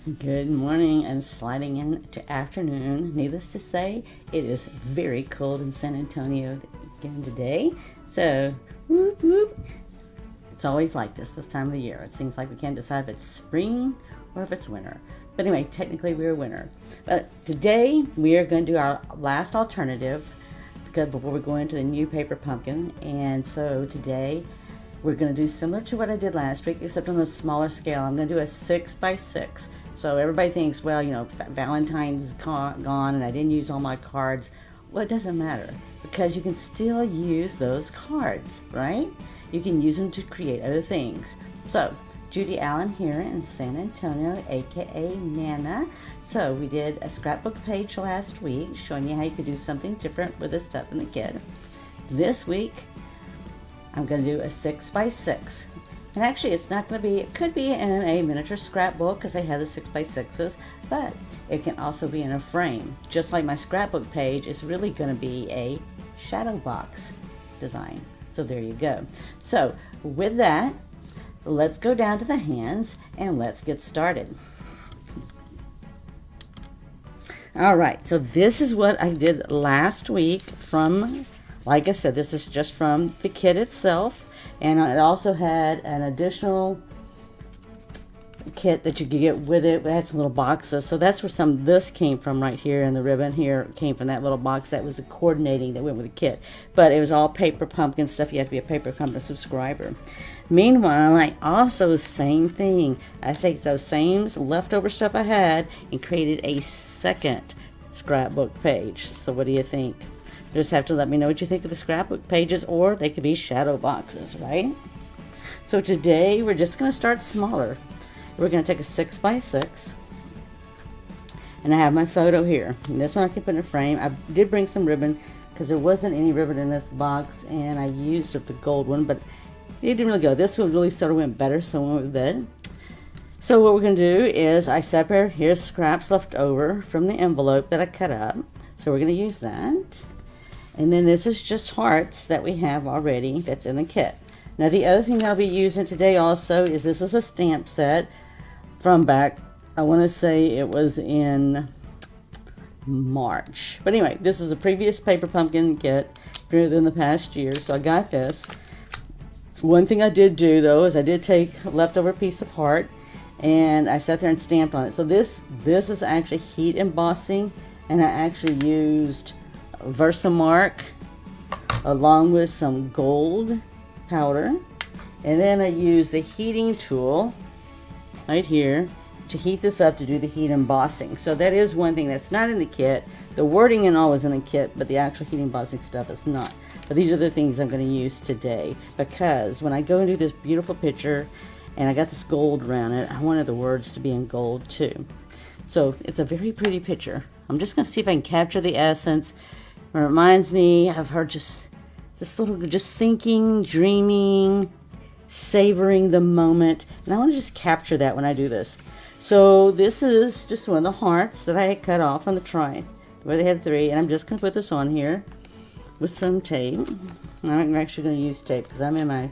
Good morning and sliding into afternoon. Needless to say, it is very cold in San Antonio again today. So, whoop whoop. It's always like this time of the year. It seems like we can't decide if it's spring or if it's winter. But anyway, technically we're winter. But today we are going to do our last alternative because before we go into the new paper pumpkin. And so today we're going to do similar to what I did last week, except on a smaller scale. I'm going to do a 6x6. So everybody thinks, well, you know, Valentine's gone and I didn't use all my cards. Well, it doesn't matter because you can still use those cards, right? You can use them to create other things. So Judy Allen here in San Antonio, aka Nana. So we did a scrapbook page last week showing you how you could do something different with this stuff in the kit. This week I'm going to do a 6x6. And actually it's not going to be, it could be in a miniature scrapbook because I have the 6x6s, but it can also be in a frame. Just like my scrapbook page is really going to be a shadow box design. So there you go. So with that, let's go down to the hands and let's get started. All right, so this is what I did last week from, like I said, this is just from the kit itself. And it also had an additional kit that you could get with it. It had some little boxes. So that's where some of this came from right here. And the ribbon here came from that little box that was the coordinating that went with the kit. But it was all paper pumpkin stuff. You have to be a paper pumpkin subscriber. Meanwhile, I also, same thing. I take those same leftover stuff I had and created a second scrapbook page. So what do you think? You just have to let me know what you think of the scrapbook pages, or they could be shadow boxes, right? So today we're just going to start smaller. We're going to take a 6x6, and I have my photo here. And this one I can put in a frame. I did bring some ribbon because there wasn't any ribbon in this box, and I used the gold one, but it didn't really go. This one really sort of went better, so I went with that. So what we're going to do is I separate, here's scraps left over from the envelope that I cut up. So we're going to use that. And then this is just hearts that we have already that's in the kit. Now the other thing that I'll be using today also is this is a stamp set from back, I want to say it was in March. But anyway, this is a previous paper pumpkin kit within the past year, so I got this. One thing I did do though is I did take a leftover piece of heart and I sat there and stamped on it. So this is actually heat embossing, and I actually used Versamark along with some gold powder, and then I used the heating tool right here to heat this up to do the heat embossing. So that is one thing that's not in the kit. The wording and all is in the kit, but the actual heat embossing stuff is not. But these are the things I'm going to use today, because when I go and do this beautiful picture and I got this gold around it, I wanted the words to be in gold too. So it's a very pretty picture. I'm just going to see if I can capture the essence. It reminds me of her just this little, just thinking, dreaming, savoring the moment. And I want to just capture that when I do this. So this is just one of the hearts that I had cut off on the try, where they had 3. And I'm just going to put this on here with some tape. I'm actually going to use tape because I'm in my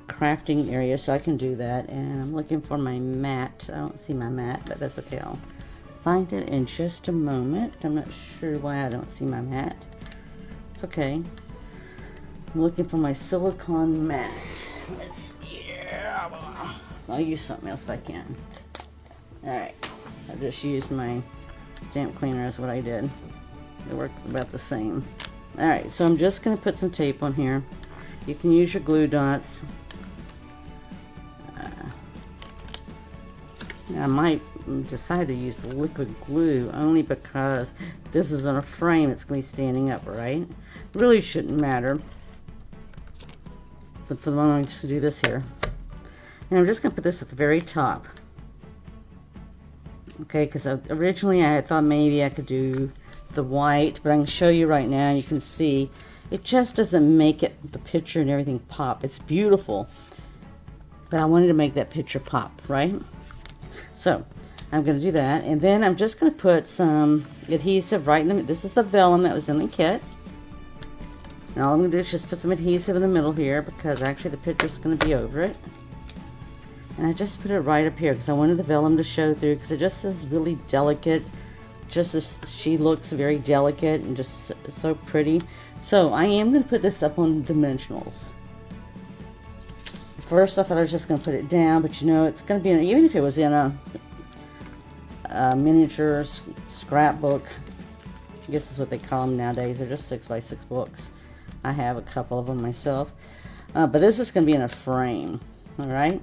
crafting area, so I can do that. And I'm looking for my mat. I don't see my mat, but that's okay. I'll find it in just a moment. I'm not sure why I don't see my mat. It's okay. I'm looking for my silicone mat. Let's see here. I'll use something else if I can. Alright. I just used my stamp cleaner is what I did. It works about the same. Alright, so I'm just going to put some tape on here. You can use your glue dots. I might decide to use liquid glue only because this is on a frame, it's going to be standing up, right? Really shouldn't matter. But for the moment, I'm just going to do this here. And I'm just going to put this at the very top. Okay, because originally I thought maybe I could do the white, but I can show you right now. You can see it just doesn't make it, the picture and everything pop. It's beautiful, but I wanted to make that picture pop, right? So I'm going to do that, and then I'm just going to put some adhesive right in the, this is the vellum that was in the kit. And all I'm going to do is just put some adhesive in the middle here because actually the picture's going to be over it. And I just put it right up here because I wanted the vellum to show through, because it just is really delicate. Just as she looks very delicate and just so pretty. So I am going to put this up on dimensionals. First I thought I was just going to put it down, but you know, it's going to be even if it was in a miniature scrapbook, I guess that's what they call them nowadays. They're just 6x6 books. I have a couple of them myself, but this is going to be in a frame. All right,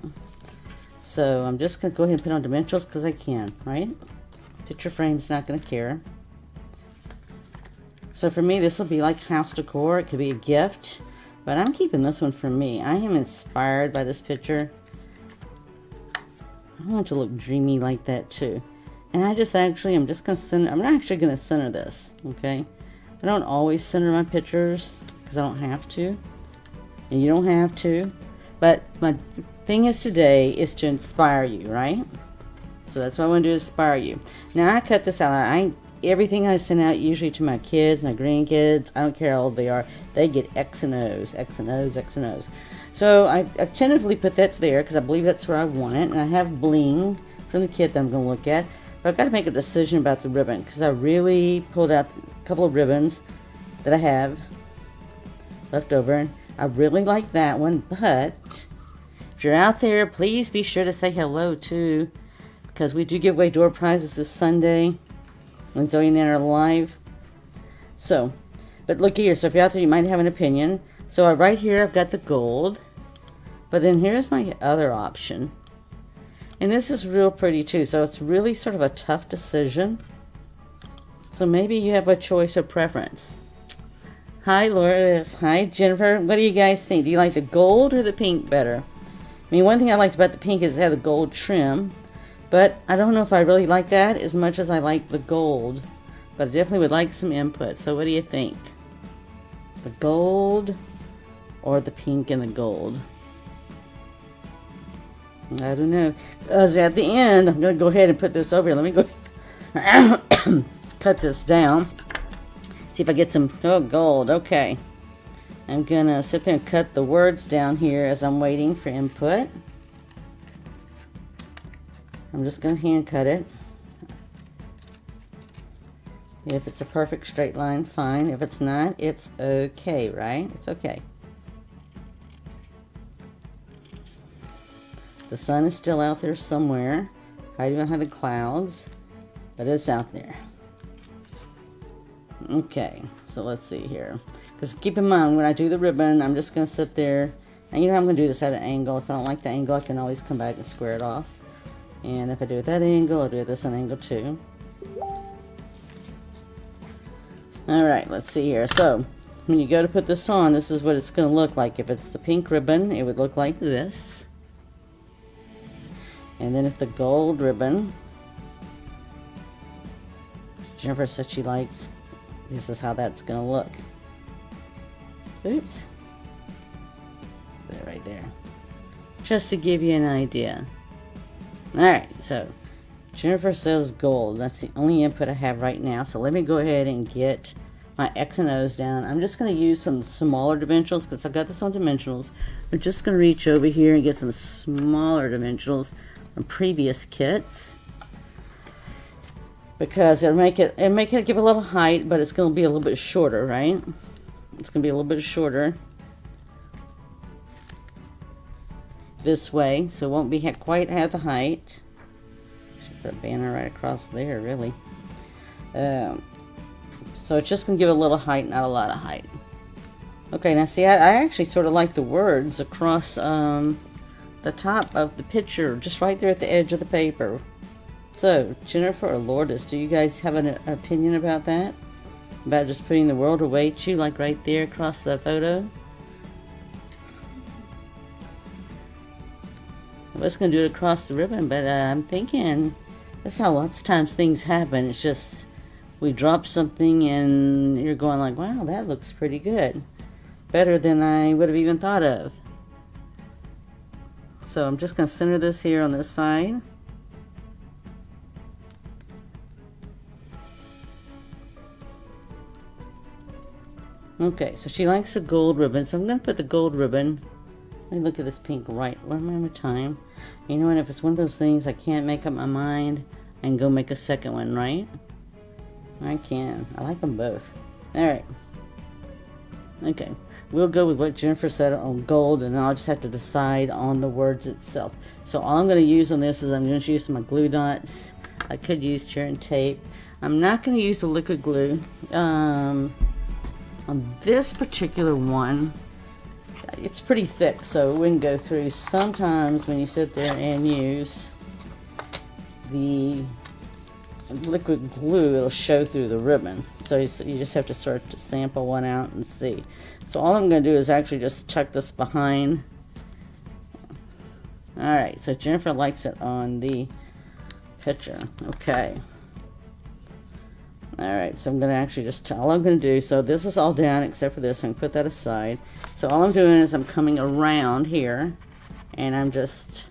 so I'm just going to go ahead and put on dimensionals because I can, right? Picture frame's not going to care. So for me, this will be like house decor. It could be a gift, but I'm keeping this one for me. I am inspired by this picture. I want it to look dreamy like that too. And I'm just going to center, I'm actually going to center this, okay? I don't always center my pictures because I don't have to. And you don't have to. But my thing is today is to inspire you, right? So that's what I want to do, inspire you. Now I cut this out. Everything I send out usually to my kids, my grandkids, I don't care how old they are, they get X and O's, X and O's, X and O's. So I've tentatively put that there because I believe that's where I want it. And I have bling from the kit that I'm going to look at. But I've got to make a decision about the ribbon because I really pulled out a couple of ribbons that I have left over. And I really like that one. But if you're out there, please be sure to say hello too, because we do give away door prizes this Sunday when Zoe and Ann are live. So, but look here. So if you're out there, you might have an opinion. So right here, I've got the gold. But then here's my other option. And this is real pretty too. So it's really sort of a tough decision. So maybe you have a choice or preference. Hi, Lourdes. Hi, Jennifer. What do you guys think? Do you like the gold or the pink better? I mean, one thing I liked about the pink is it had the gold trim. But I don't know if I really like that as much as I like the gold. But I definitely would like some input. So what do you think? The gold or the pink and the gold? I don't know. Because at the end, I'm going to go ahead and put this over here. Let me go cut this down. See if I get some gold. Okay. I'm going to sit there and cut the words down here as I'm waiting for input. I'm just going to hand cut it. If it's a perfect straight line, fine. If it's not, it's okay, right? It's okay. The sun is still out there somewhere, hiding behind the clouds, but it's out there. Okay, so let's see here. Because keep in mind, when I do the ribbon, I'm just going to sit there, and you know I'm going to do this at an angle. If I don't like the angle, I can always come back and square it off. And if I do it that angle, I'll do it this angle too. Alright, let's see here. So, when you go to put this on, this is what it's going to look like. If it's the pink ribbon, it would look like this. And then if the gold ribbon, Jennifer said she liked, this is how that's going to look. Oops. There, right there. Just to give you an idea. Alright, so Jennifer says gold. That's the only input I have right now. So let me go ahead and get my X and O's down. I'm just going to use some smaller dimensionals because I've got this on dimensionals. I'm just going to reach over here and get some smaller dimensionals from previous kits. Because it'll make it give a little height, but it's going to be a little bit shorter, right? It's going to be a little bit shorter this way, so it won't be quite at the height. Should put a banner right across there, really. So it's just going to give a little height, not a lot of height. Okay, now see, I actually sort of like the words across the top of the picture, just right there at the edge of the paper. So, Jennifer or Lourdes, do you guys have an opinion about that? About just putting the world awaits you, like right there across the photo? I was going to do it across the ribbon, but I'm thinking that's how lots of times things happen. It's just we drop something and you're going like, wow, that looks pretty good. Better than I would have even thought of. So I'm just going to center this here on this side. Okay, so she likes the gold ribbon, so I'm going to put the gold ribbon me look at this pink right one more time. You know what, if it's one of those things I can't make up my mind and go make a second one, right? I can. I like them both. Alright. Okay. We'll go with what Jennifer said on gold, and then I'll just have to decide on the words itself. So all I'm going to use on this is I'm going to use my glue dots. I could use cheering tape. I'm not going to use the liquid glue. On this particular one, it's pretty thick, so it wouldn't go through. Sometimes when you sit there and use the liquid glue, it'll show through the ribbon. So you just have to start to sample one out and see. So all I'm going to do is actually just tuck this behind. Alright, so Jennifer likes it on the picture. Okay. Alright, so I'm going to actually just, all I'm going to do, so this is all down except for this. I'm going to put that aside. So all I'm doing is I'm coming around here, and I'm just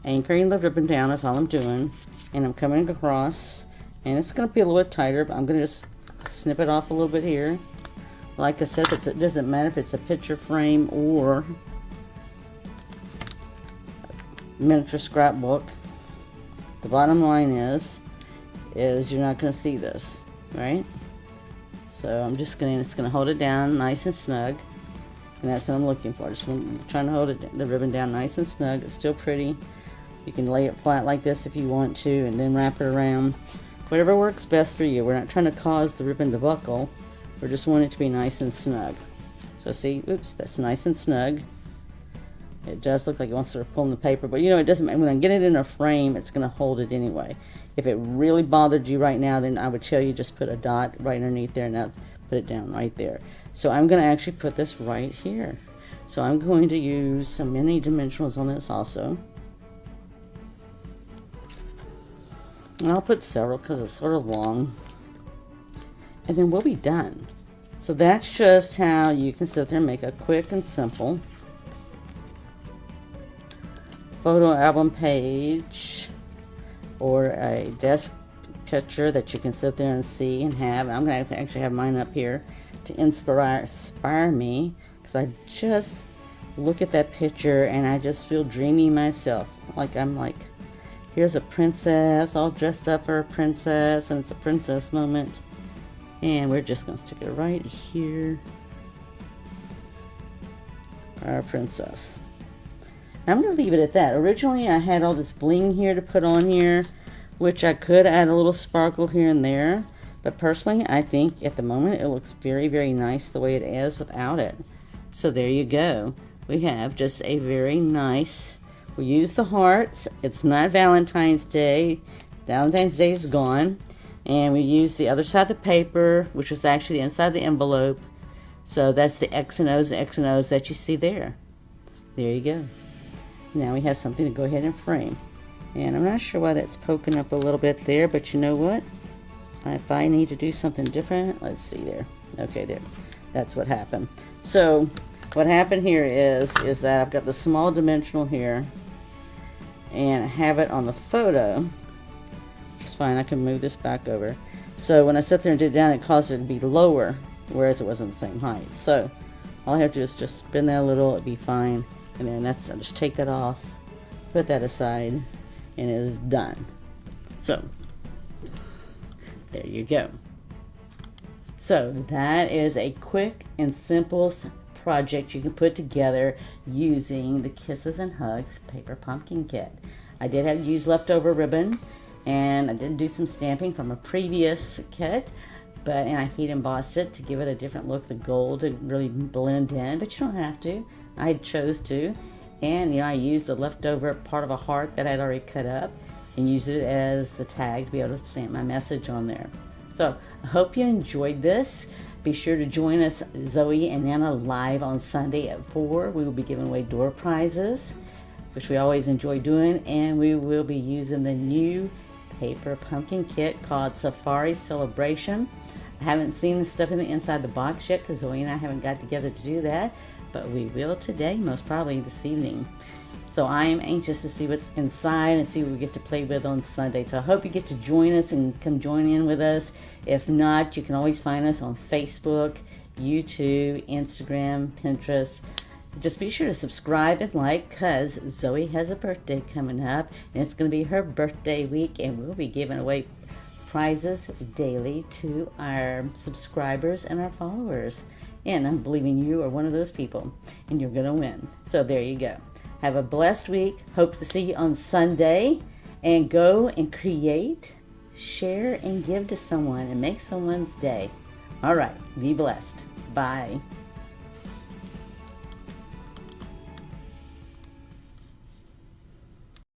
anchoring the ribbon down. That's all I'm doing. And I'm coming across, and it's going to be a little bit tighter, but I'm going to just snip it off a little bit here. Like I said, it doesn't matter if it's a picture frame or miniature scrapbook. The bottom line is you're not going to see this, right? So I'm just going to hold it down nice and snug, and that's what I'm looking for. Just trying to hold the ribbon down nice and snug. It's still pretty. You can lay it flat like this if you want to, and then wrap it around. Whatever works best for you. We're not trying to cause the ribbon to buckle. We just want it to be nice and snug. So see, oops, that's nice and snug. It does look like it wants to pull in the paper, but you know, it doesn't matter. When I get it in a frame, it's going to hold it anyway. If it really bothered you right now, then I would tell you just put a dot right underneath there, and now put it down right there. So I'm going to actually put this right here. So I'm going to use some mini dimensionals on this also. And I'll put several because it's sort of long. And then we'll be done. So that's just how you can sit there and make a quick and simple photo album page or a desk picture that you can sit there and see and have. I'm going to actually have mine up here to inspire me, because I just look at that picture and I just feel dreamy myself. I'm like, here's a princess all dressed up for a princess, and it's a princess moment. And we're just going to stick it right here. Our princess. I'm going to leave it at that. Originally I had all this bling here to put on here, which I could add a little sparkle here and there. But personally, I think at the moment it looks very, very nice the way it is without it. So there you go. We have just a very nice, we use the hearts. It's not Valentine's Day. Valentine's Day is gone. And we use the other side of the paper, which was actually the inside of the envelope. So that's the X and O's that you see there. There you go. Now we have something to go ahead and frame. And I'm not sure why that's poking up a little bit there, but you know what? If I need to do something different, let's see there. Okay, there. That's what happened. So what happened here is that I've got the small dimensional here, and I have it on the photo. Fine, I can move this back over. So when I sit there and did it down, it caused it to be lower, whereas it wasn't the same height. So all I have to do is just spin that a little, it'll be fine. And then I'll just take that off, put that aside, and it is done. So there you go. So that is a quick and simple project you can put together using the Kisses and Hugs paper pumpkin kit. I did have to use leftover ribbon, and I did do some stamping from a previous kit, and I heat embossed it to give it a different look, the gold to really blend in, but you don't have to. I chose to, and I used the leftover part of a heart that I'd already cut up and used it as the tag to be able to stamp my message on there. So I hope you enjoyed this. Be sure to join us, Zoe and Nana, live on Sunday at 4. We will be giving away door prizes, which we always enjoy doing, and we will be using the new paper pumpkin kit called Safari Celebration. I haven't seen the stuff in the inside the box yet because Zoe and I haven't got together to do that, but we will today, most probably this evening. So I am anxious to see what's inside and see what we get to play with on Sunday. So I hope you get to join us and come join in with us. If not, you can always find us on Facebook, YouTube, Instagram, Pinterest, Just be sure to subscribe and like, because Zoe has a birthday coming up, and it's going to be her birthday week, and we'll be giving away prizes daily to our subscribers and our followers. And I'm believing you are one of those people, and you're going to win. So there you go. Have a blessed week. Hope to see you on Sunday. And go and create, share, and give to someone and make someone's day. All right. Be blessed. Bye.